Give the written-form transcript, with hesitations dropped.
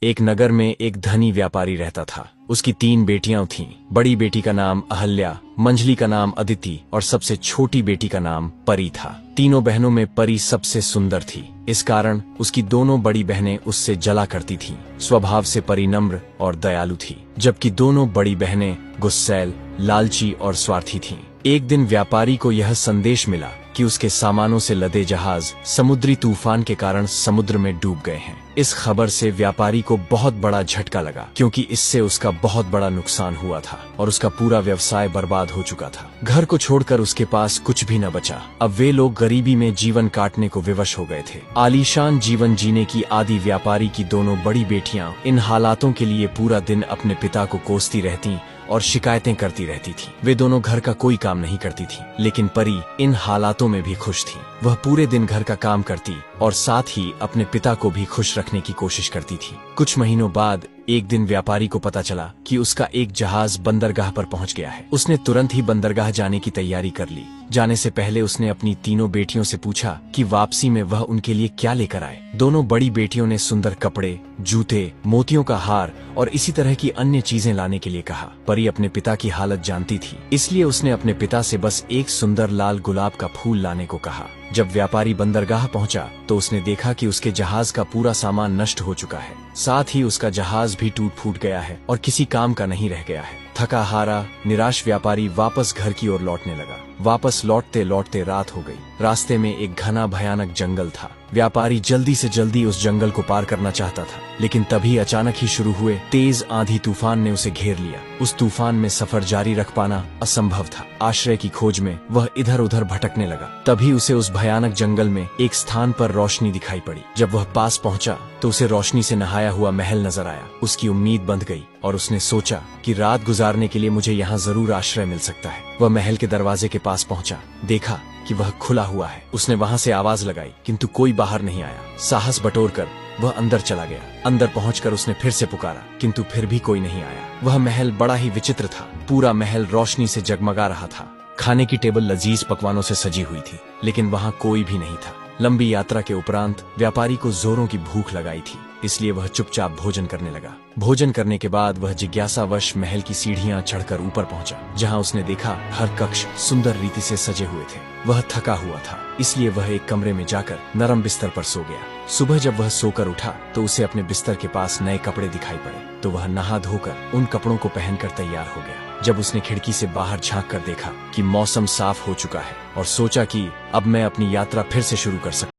एक नगर में एक धनी व्यापारी रहता था। उसकी 3 बेटियां थीं। बड़ी बेटी का नाम अहल्या, मंझली का नाम अदिति और सबसे छोटी बेटी का नाम परी था। तीनों बहनों में परी सबसे सुंदर थी। इस कारण उसकी दोनों बड़ी बहनें उससे जला करती थीं। स्वभाव से परी नम्र और दयालु थी, जबकि दोनों बड़ी बहनें गुस्सैल, लालची और स्वार्थी थीं। एक दिन व्यापारी को यह संदेश मिला कि उसके सामानों से लदे जहाज समुद्री तूफान के कारण समुद्र में डूब गए हैं। इस खबर से व्यापारी को बहुत बड़ा झटका लगा, क्योंकि इससे उसका बहुत बड़ा नुकसान हुआ था और उसका पूरा व्यवसाय बर्बाद हो चुका था। घर को छोड़कर उसके पास कुछ भी न बचा। अब वे लोग गरीबी में जीवन काटने को विवश हो गए थे। आलीशान जीवन जीने की आदि व्यापारी की दोनों बड़ी बेटियां इन हालातों के लिए पूरा दिन अपने पिता को कोसती रहती और शिकायतें करती रहती थी। वे दोनों घर का कोई काम नहीं करती थी, लेकिन परी इन हालातों में भी खुश थी। वह पूरे दिन घर का काम करती और साथ ही अपने पिता को भी खुश रखने की कोशिश करती थी। कुछ महीनों बाद एक दिन व्यापारी को पता चला कि उसका एक जहाज बंदरगाह पर पहुंच गया है। उसने तुरंत ही बंदरगाह जाने की तैयारी कर ली। जाने से पहले उसने अपनी तीनों बेटियों से पूछा कि वापसी में वह उनके लिए क्या लेकर आए। दोनों बड़ी बेटियों ने सुंदर कपड़े, जूते, मोतियों का हार और इसी तरह की अन्य चीजें लाने के लिए कहा। परी अपने पिता की हालत जानती थी, इसलिए उसने अपने पिता से बस एक सुंदर लाल गुलाब का फूल लाने को कहा। जब व्यापारी बंदरगाह पहुंचा तो उसने देखा कि उसके जहाज का पूरा सामान नष्ट हो चुका है। साथ ही उसका जहाज भी टूट फूट गया है और किसी काम का नहीं रह गया है। थका हारा निराश व्यापारी वापस घर की ओर लौटने लगा। वापस लौटते लौटते रात हो गई। रास्ते में एक घना भयानक जंगल था। व्यापारी जल्दी से जल्दी उस जंगल को पार करना चाहता था, लेकिन तभी अचानक ही शुरू हुए तेज आंधी तूफान ने उसे घेर लिया। उस तूफान में सफर जारी रख पाना असंभव था। आश्रय की खोज में वह इधर उधर भटकने लगा। तभी उसे उस भयानक जंगल में एक स्थान पर रोशनी दिखाई पड़ी। जब वह पास पहुंचा तो उसे रोशनी से नहाया हुआ महल नजर आया। उसकी उम्मीद बंध गई और उसने सोचा कि रात गुजारने के लिए मुझे यहाँ जरूर आश्रय मिल सकता है। वह महल के दरवाजे के पास पहुंचा, देखा कि वह खुला हुआ है। उसने वहां से आवाज लगाई, किंतु कोई बाहर नहीं आया। साहस बटोरकर वह अंदर चला गया। अंदर पहुंचकर उसने फिर से पुकारा, किंतु फिर भी कोई नहीं आया। वह महल बड़ा ही विचित्र था। पूरा महल रोशनी से जगमगा रहा था। खाने की टेबल लजीज पकवानों से सजी हुई थी, लेकिन वहां कोई भी नहीं था। लंबी यात्रा के उपरांत व्यापारी को जोरों की भूख लगाई थी, इसलिए वह चुपचाप भोजन करने लगा। भोजन करने के बाद वह जिज्ञासावश महल की सीढ़ियां चढ़कर ऊपर पहुंचा, जहां उसने देखा हर कक्ष सुंदर रीति से सजे हुए थे। वह थका हुआ था, इसलिए वह एक कमरे में जाकर नरम बिस्तर पर सो गया। सुबह जब वह सोकर उठा तो उसे अपने बिस्तर के पास नए कपड़े दिखाई पड़े, तो वह नहा धोकर उन कपड़ों को पहनकर तैयार हो गया। जब उसने खिड़की से बाहर झांक कर देखा कि मौसम साफ हो चुका है और सोचा कि अब मैं अपनी यात्रा फिर से शुरू कर सकता